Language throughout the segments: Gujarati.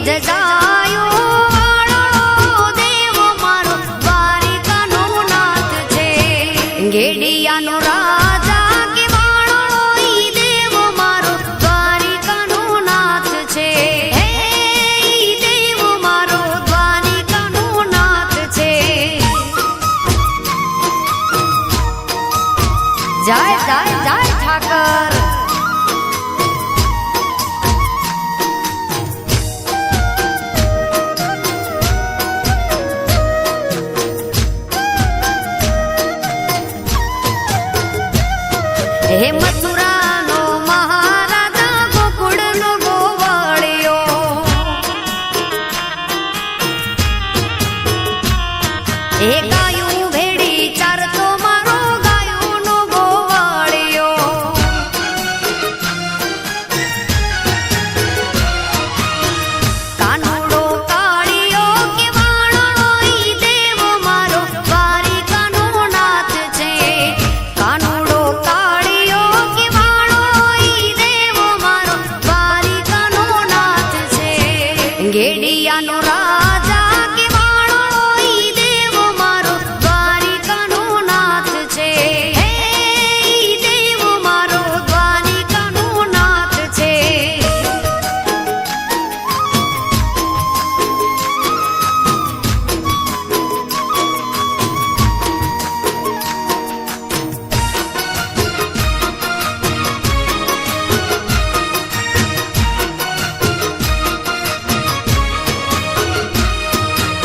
જજાયો વાળો દેવ મારો દ્વારિકાનો નાથ છે ઘેડિયાનો રાજા કે વાળો ઈ દેવ મારો દ્વારિકાનો નાથ છે હે ઈ દેવ મારો દ્વારિકાનો નાથ છે જય જય જય ઠાકર હે મથુરાનો મહારાજા ગોકુળનો ગોવાળિયો હે ગાયું ભેડી ચારતો મારો ગાયોનો ગોવાળિયો કાનુડો કાળિયો કે વાળો ઈ દેવ મારો દ્વારિકાનો નાથ છે કાનુડો ઘેડિયાનો રાજા કે વાળો ઈ દેવ મારો દ્વારિકાનો નાથ છે હે ઈ દેવ મારો દ્વારિકાનો નાથ છે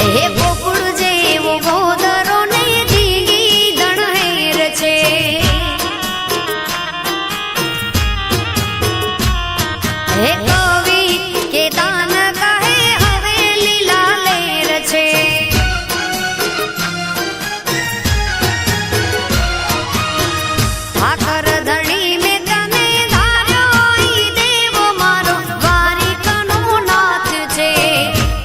હે ગોકુળ જેવો ગોદરો ને દીગી દણહેર છે હે કવિ કે દાન કહે હવે લીલા લેર છે ઠાકર ધણી મેં તને ધાર્યો ઈ દેવ મારો દ્વારિકાનો નાથ છે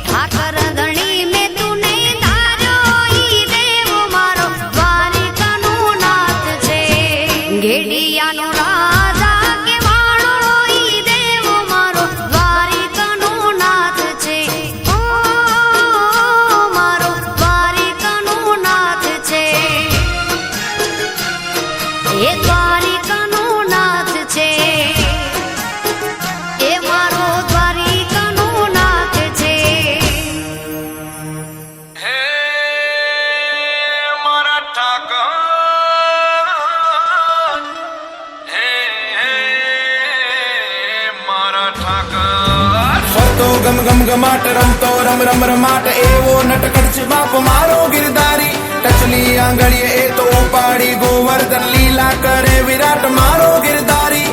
ઠાકર ધણી મેં તુને ધાર્યો ઈ દેવ મારો દ્વારિકાનો નાથ છે ઘેડિયાનો રાજા કે વાળો ઈ દેવ મારો દ્વારિકાનો નાથ છે ઓ મારો દ્વારિકાનો નાથ છે એ દ્વારિકાનો નાથ છે એ મારો દ્વારિકાનો નાથ છે હે મારા ઠાકર હે મારા ઠાકર ફરતો ગમ ગમ ગમાટ રમતો રમ રમ રમાટ એવો નટખટ છે બાપ મારો ગિરધારી ટચલી આંગળીએ એ તો ઉપાડી ગોવર્ધન લીલા કરે વિરાટ મારો ગિરધારી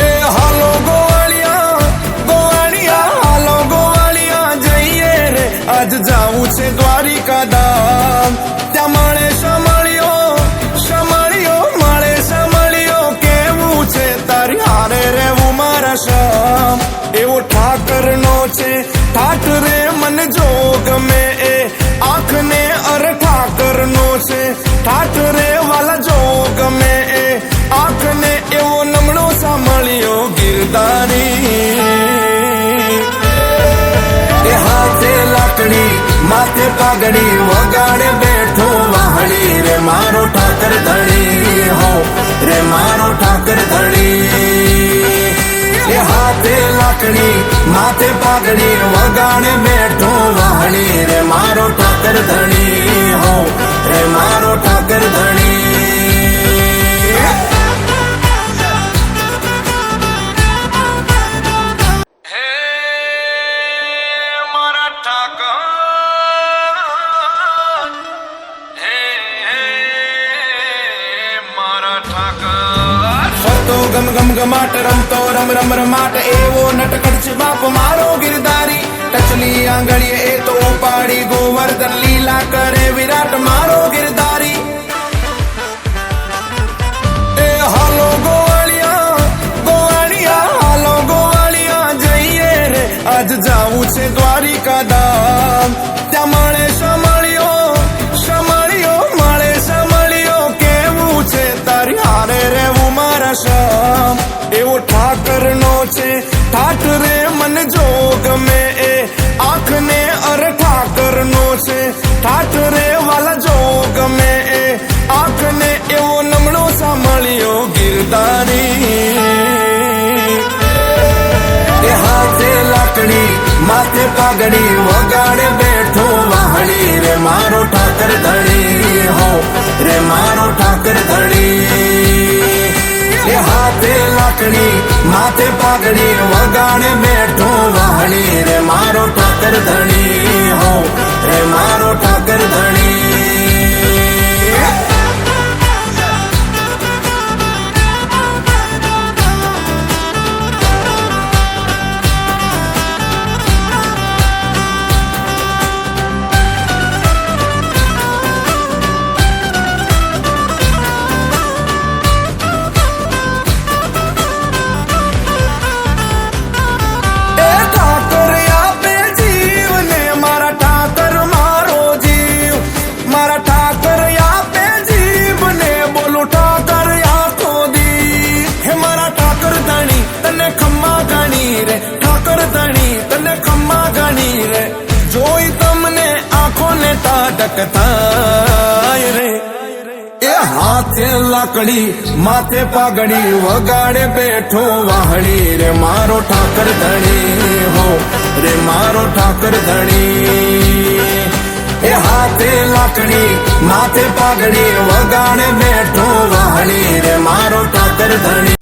એ હાલો ગોવાળિયા ગોવાળિયા હાલો ગોવાળિયા જઈએ રે આજ જાવું છે દ્વારિકા ધામ ત્યાં મળે સમળ્યો સમળ્યો મળે સમળ્યો કેવું છે તારી હારે રહેવું મારા શામ એવો ઠાકરનો છે ઠાઠ રે મન જો ગમે એ આંખને અર ઠાકરનો છે ઠાઠ રે વાલા જો ગમે એ આંખને એવો નમણો સાંભળ્યો ગિરધારી એ હાથે લાકડી માથે પાઘડી વગાડે બેઠો વાહડી રે મારો ઠાકર ધણી હો રે મારો ઠાકર ધણી એ હાથે લાકડી માથે પાઘડી વગાડે બેઠો વાહડી રે મારો ઠાકર ધણી હો રે મારો ઠાકર ધણી હે મારા ઠાકર હે મારા ઠાકર ફરતો ગમ ગમ ગમાટ રમતો રમ રમ રમાટ એવો નટખટ છે બાપ મારો ગિરધારી ટચલી આંગળીએ એ તો ઉપાડી ગોવર્ધન લીલા કરે વિરાટ મારો ગિરધારી એ હાલો ગોવાળિયા ગોવાળિયા હાલો ગોવાળિયા જઈએ રે આજ જાવું છે દ્વારિકા ધામ ત્યાં મળે સમળ્યો સમળ્યો મળે સમળ્યો કેવું છે તારી હારે રહેવું મારા શામ એવો ઠાકરનો છે ઠાઠ રે ગમે એ આંખને અરઠા કરનો છે ઠાઠ રે વાલા જો ગમે એ આંખને એવો નમણો સાંભળ્યો ગિરધારી એ હાથે લાકડી માથે પાઘડી વગાડે બેઠો વાહડી રે મારો ઠાકર ધણી હો રે મારો ઠાકર ધણી એ હાથે લાકડી માથે પાઘડી વગાડે બેઠો વાહડી રે મારો ઠાકર ધણી હો રે મારો ઠાકર ધણી જોઈ તમને આંખોને તાટકતાય રે એ હાથે લાકડી માથે પાઘડી વગાડે બેઠો વાહડી રે મારો ઠાકર ધણી હો રે મારો ઠાકર ધણી એ હાથે લાકડી માથે પાઘડી વગાડે બેઠો વાહડી રે મારો ઠાકર ધણી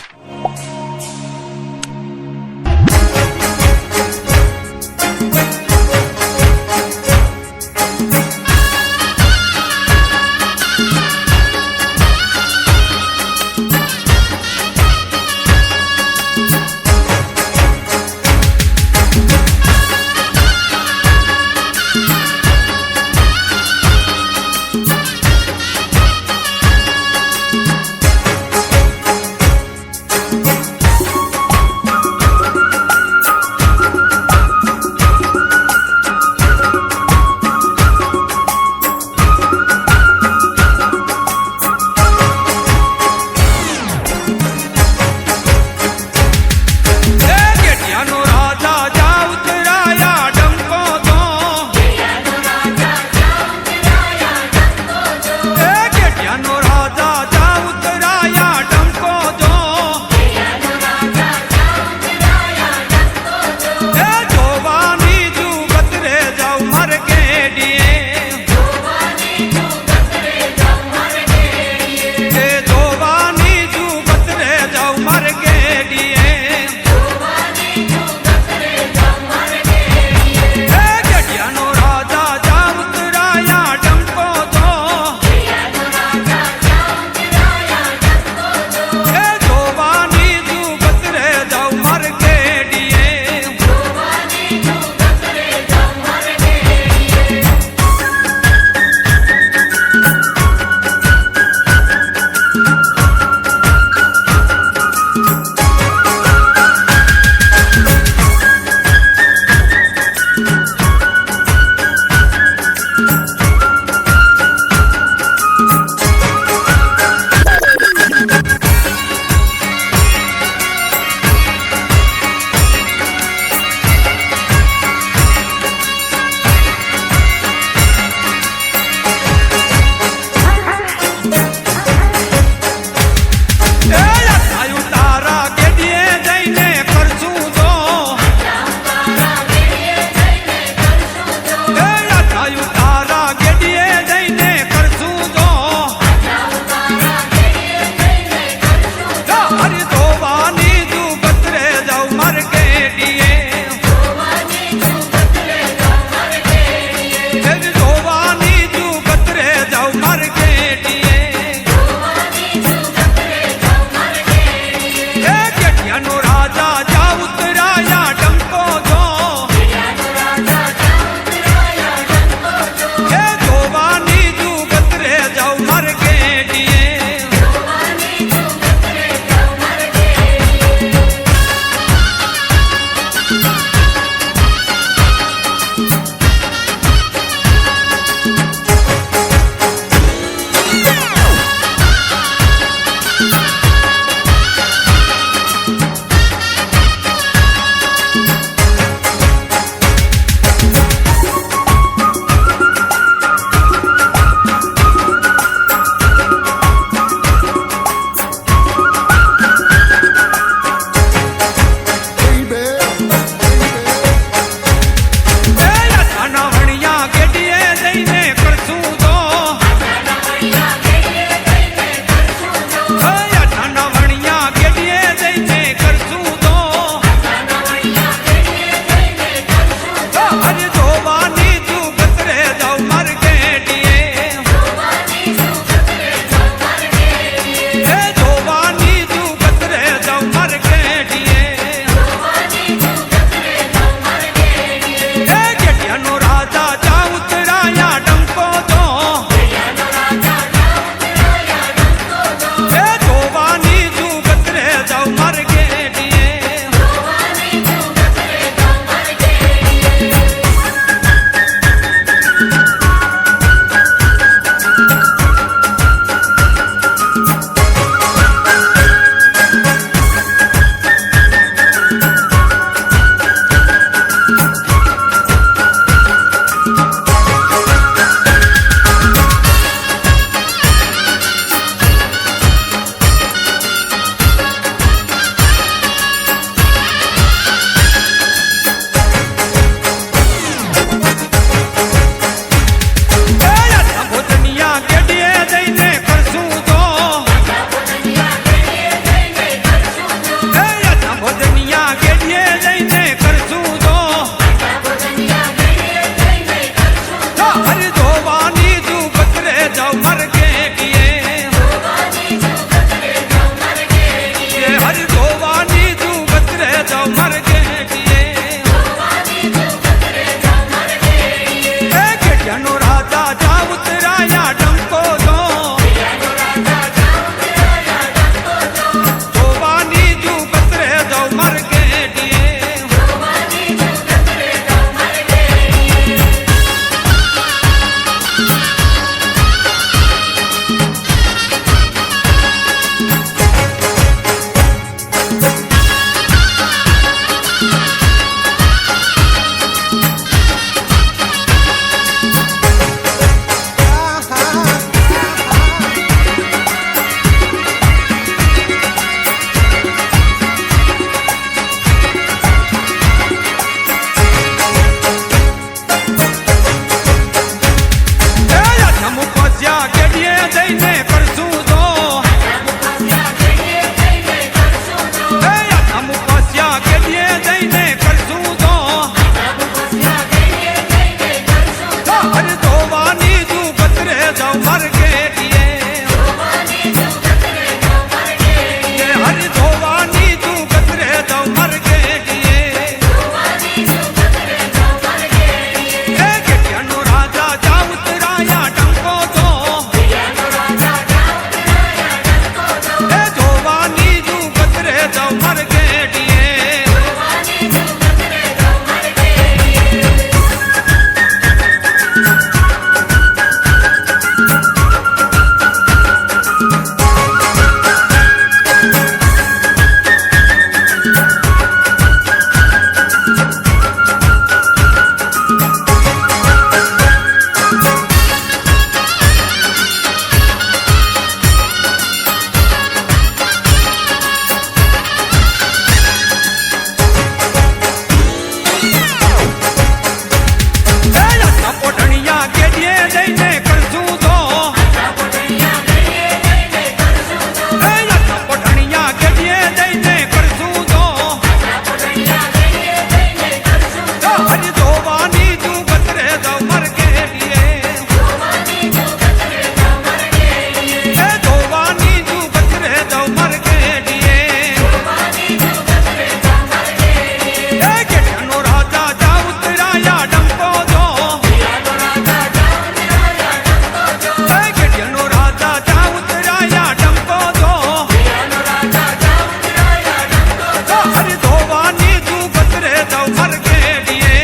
મર ગેડીએ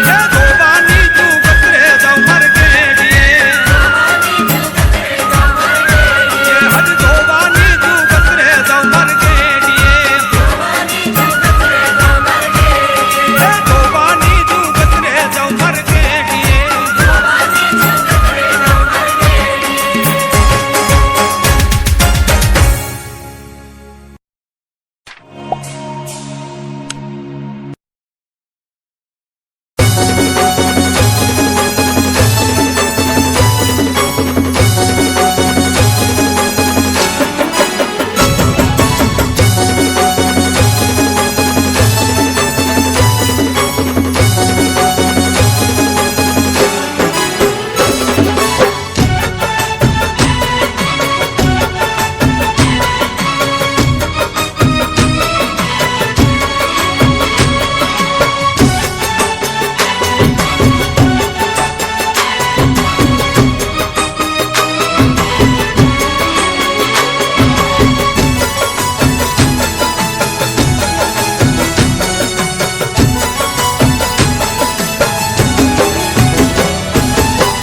હે ધોબાની તું ગતરે જાઉં મર ગેડીએ હજ ધોબાની તું ગતરે જાઉં મર ગેડીએ હે ધોબાની તું ગતરે જાઉં મર ગેડીએ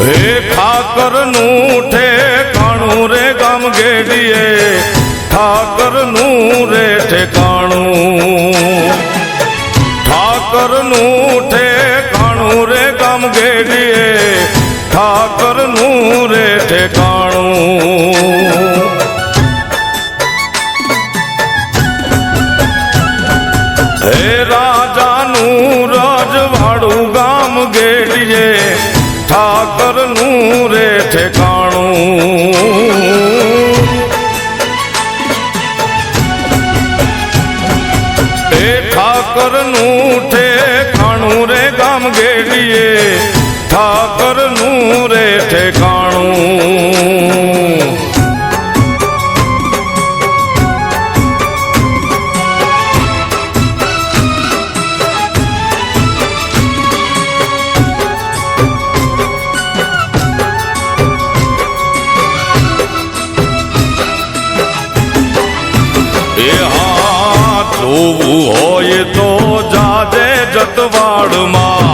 હે ઠાકરનું ઠેકાણું રે ગામ ગેડીએ ઠાકરનું રે ઠેકાણું ઠાકરનું ઠેકાણું રે ગામ ગેડીએ ઠાકરનું રે ઠેકાણું હે રાજાનું રજવાડું ગામ ગેડીએ ઠાકરનું રે ઠેકાણું એ ઠાકરનું ઠેકાણું રે ગામ ગેડીએ ઠાકરનું રે ઠેકાણું જોવું હોય તો જાજે જતવાડમાં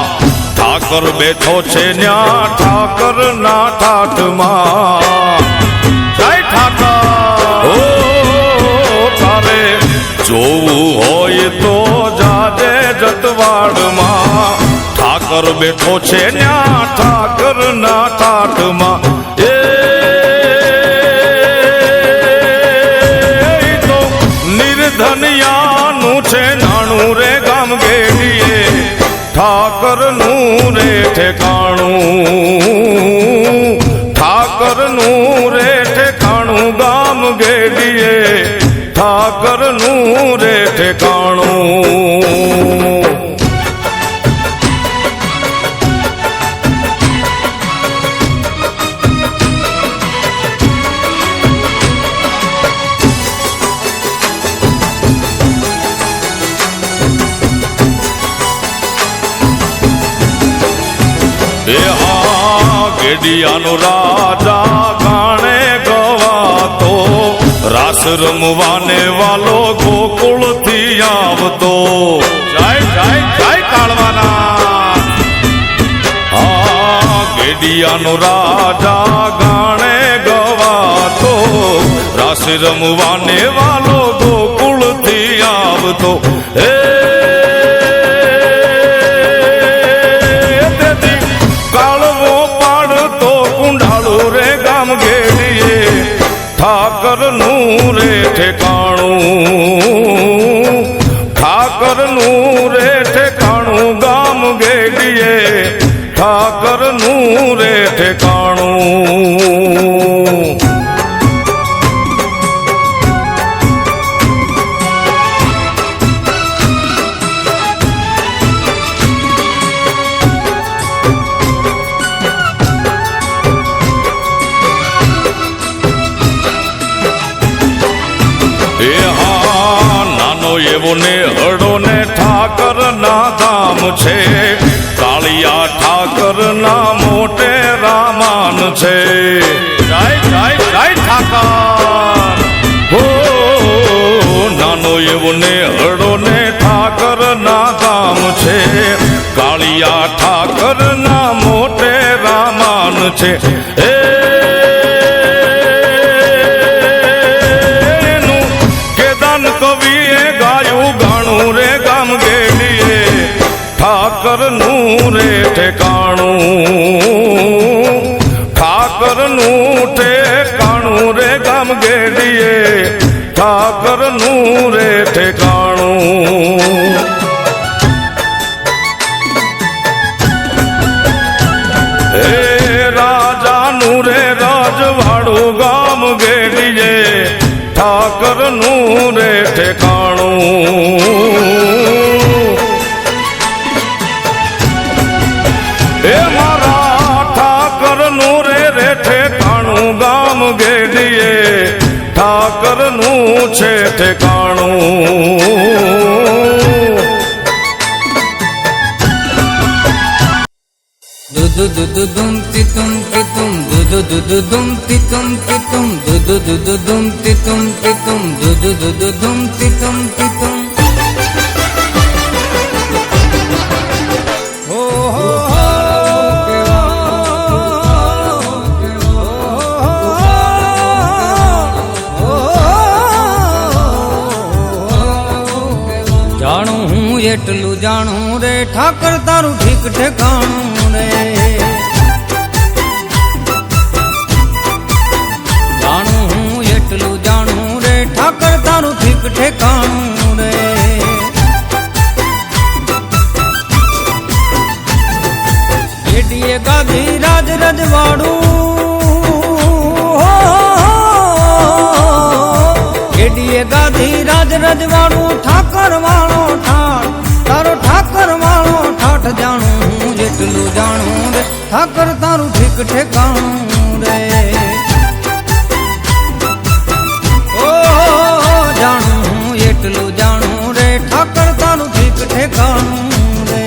ઠાકર બેઠો છે ન્યા ઠાકર ના ઠાઠમાં જય ઠાકર ઓ તારે જોવું હોય તો જાજે જતવાડમાં ઠાકર બેઠો છે ન્યા ઠાકર ના ઠાઠમાં ધનિયાનું છે નાણું રે ગામ ગેડીએ ઠાકરનું રે ઠેકાણું ઠાકરનું રે ઠેકાણું ગામ ગેડીએ ઠાકરનું રે ઠેકાણું ગેડિયાનો રાજા ગાણે ગવાતો રાસ રમવાને વાલો ગોકુળથી આવતો જય જય જય કાળવાના હા ગેડિયાનો રાજા ગાણે ગવાતો રાસ રમવાને વાલો ગોકુળથી આવતો હે ઠાકરનું રે ઠેકાણું ઠાકરનું રે ઠેકાણું ગામ ગેડીએ ઠાકરનું રે ઠેકાણું એવો ને હડો ને ઠાકર ના ધામ છે કાળિયા ઠાકર ના મોટે રામાન છે જય જય જય ઠાકર હો નાનો એવો ને હડો ને ઠાકર ના ગામ છે, કાળિયા ઠાકર ના મોટે રામાન છે. એનું કેદાન કવિએ ગાયું ગાણું રે ગામ ગેડીએ, ઠાકર નું રે ઠેકાણું, ઠાકર નું ઠેકાણું રે ગામ ગેડીએ, ઠાકર નું રે ઠેકાણું. હે રાજાનું રે રાજવાડું ગામ ગેડીએ, ઠાકર નું રે ઠેકાણું. એ મારા ઠાકર નું રે ઠેકાણું ગામ ગેડીએ, ઠાકર નું છે ઠેકાણું. દુ દુ દુ દુમ તિ તુમ તિ તુમ, દુ દુ દુ દુ દુમ તિ તુમ તિ તુમ, દુ દુ દુ દુ દુમ તિ તુમ તિ તુમ, દુ દુ દુ દુ દુમ તિ તુમ તિ તુમ. જાણું હું એટલું જાણું રે ઠાકર તારું ઠીક ઠેકાણું રે. જાણું હું એટલું જાણું રે ઠાકર તારું ઠીક ઠેકાણું રે. ગેડીએ ગાદી રાજ રજવાડું, ગેડીએ ગાદી રાજ રજવાડું, ઠાકર વાળો ઠાઠ તારો ઠાકર વાળો ઠાઠ. જાણું હું જેટલું જાણું રે ઠાકર તારું ઠીક ઠેકાણું રે. ઓ જાણું હું એટલું જાણું રે ઠાકર તારું ઠીક ઠેકાણું રે.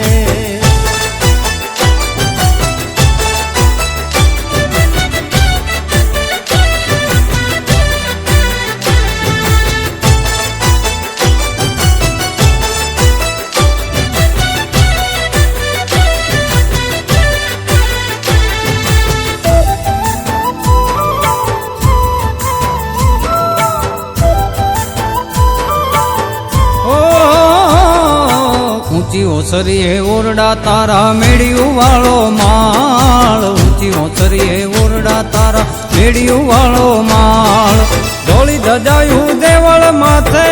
ઊંચી ઓસરીએ ઓરડા તારા મેળિયું વાળો માળ, ઊંચી ઓસરીએ ઓરડા તારા મેળિયું વાળો માળ. ઢોળી ધજાયું દેવળ માથે,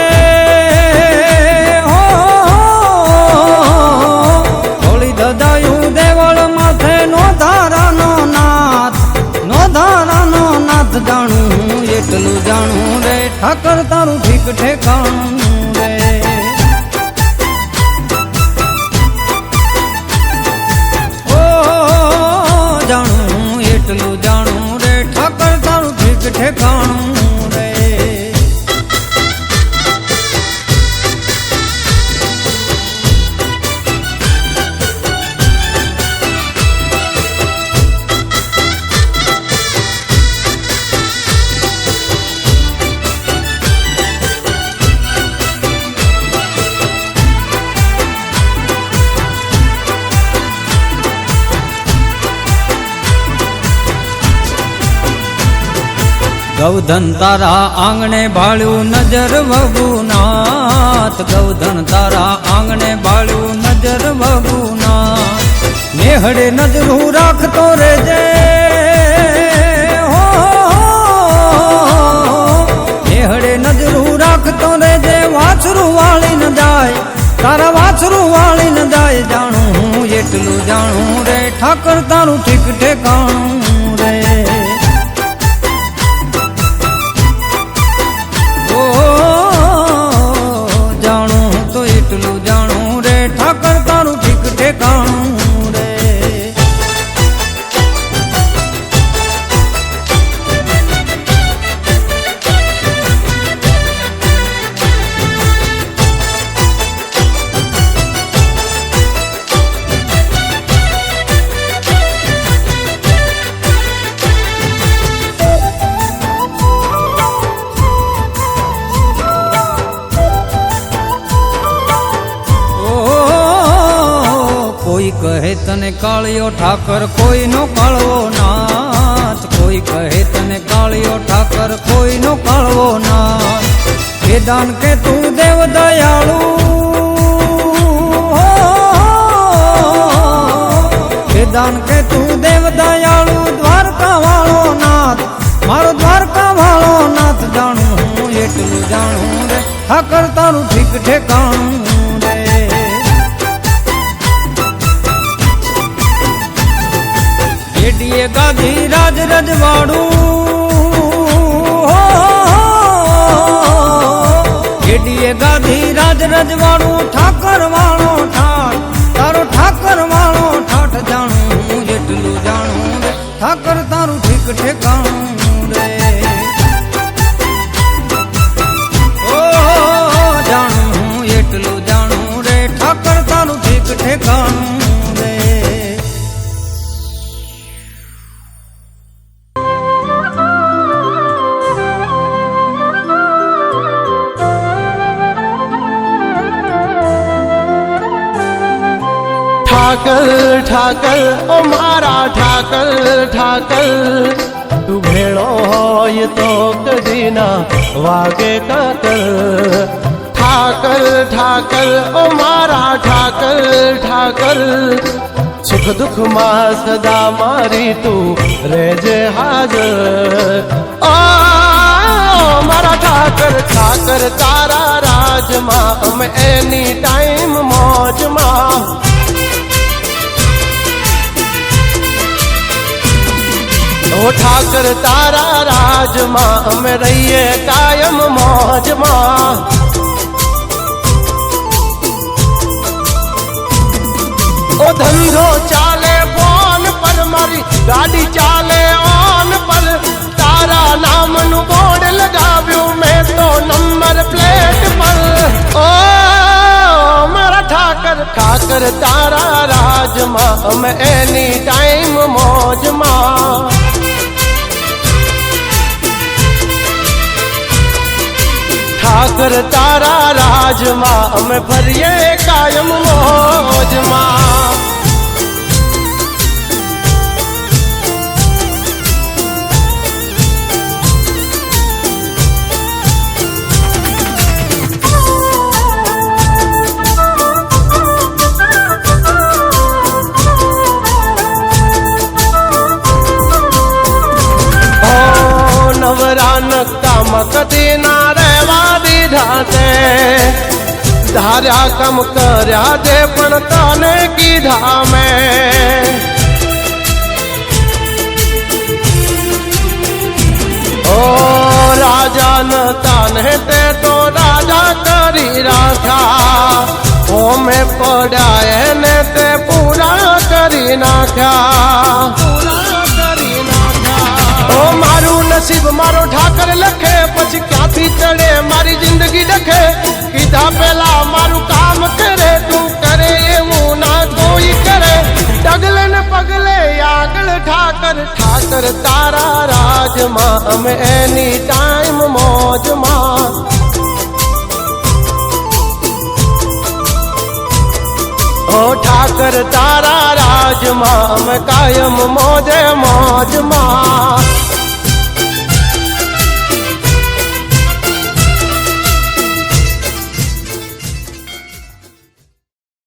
ઢોળી ધજાયું દેવળ માથે, નો ધારાનો નાથ, નો ધારાનો નાથ. જાણું હું એટલું જાણું રે ઠાકર તારું ઠીક ઠેકાણું રે. જાણું હું એટલું જાણું રે ઠાકર તારું ઠીક ઠેકાણું રે. ગૌધન તારા આંગણે ભાળ્યું નજર વગુનાથ, ગૌધન તારા આંગણે ભાળ્યું નજર વગુનાથ. નેહડે નજરું રાખતો રેજે, નેહડે નજરું રાખતો રેજે, વાછરું વાળી ન જાય તારા વાછરું વાળી ન જાય. જાણું હું એટલું જાણું રે ઠાકર તારું ઠીક ઠેકાણું રે. જાણું તો એટલું જાણું રે ઠાકર તારું ઠીક ઠેકાણું રે. કહે તને કાળિયો ઠાકર કોઈનો કાળવો નાથ, કોઈ કહે તને કાળિયો ઠાકર કોઈનો કાળવો નાથ. એ દાન કે તું દેવ દયાળુ, એ દાન કે તું દેવ દયાળુ, દ્વારકા વાળો નાથ, મારો દ્વારકા વાળો નાથ. જાણું હું એટલું જાણું રે, ઠાકર તારું ઠીક ઠેકાણું રે. એડીએ ગાદી રાજ રજવાડું, એડીએ ગાદી રાજ રજવાડું, ઠાકર વાળો ઠાઠ, તારો ઠાકર વાળો ઠાઠ. જાણું હું એટલું જાણું રે, ઠાકર તારું ઠીક ઠેકાણું રે. ઓ જાણું હું એટલું જાણું રે, ઠાકર તારું ઠીક ઠેકાણું રે. ઠાકર ઠાકર ઓ મારા ઠાકર ઠાકર, તું ભેળો હોય તો કદી ના વાગે કાકર. ઠાકર ઠાકર ઓ મારા ઠાકર ઠાકર, સુખ દુઃખ માં સદા મારી તું રહેજે હાજર. ઓ મારા ઠાકર ઠાકર, તારા રાજમાં અમે એની ટાઈમ મોજમાં. ઓ ઠાકર તારા રાજમાં અમે રહીએ કાયમ મોજમાં. ઓ ધંધો ચાલે ફોન પર, મારી ગાડી ચાલે ઓન પર, તારા નામનું બોર્ડ લગાવ્યું મેં તો નંબર પ્લેટ પર. ઓ મારા ઠાકર ઠાકર, તારા રાજમાં અમે એની ટાઈમ મોજમાં. ઠાકર તારા રાજમાં અમે ફરીએ કાયમ મોજમાં. નવરા નકામાં કદી ના રહેવા દીધા તે, ધાર્યા કમ કર્યા તે પણ તને કીધા મેં. ઓ રાજા ન તને તે તો રાજા કરી રાખ્યા, ઓ મેં પડ્યા એને તે પૂરા કરી નાખ્યા. ઓ મારું નસીબ મારો ઠાકર લખે, પછી ક્યાંથી ચડે મારી જિંદગી ડખે. કીધા પેલા મારું કામ કરે, તું કરે એવું ના કોઈ કરે. ડગલે ને પગલે આગળ ઠાકર ઠાકર, તારા રાજમાં અમે એની ટાઈમ મોજમાં. ઓ ઠાકર તારા રાજમાં અમે કાયમ મોજે મોજમાં.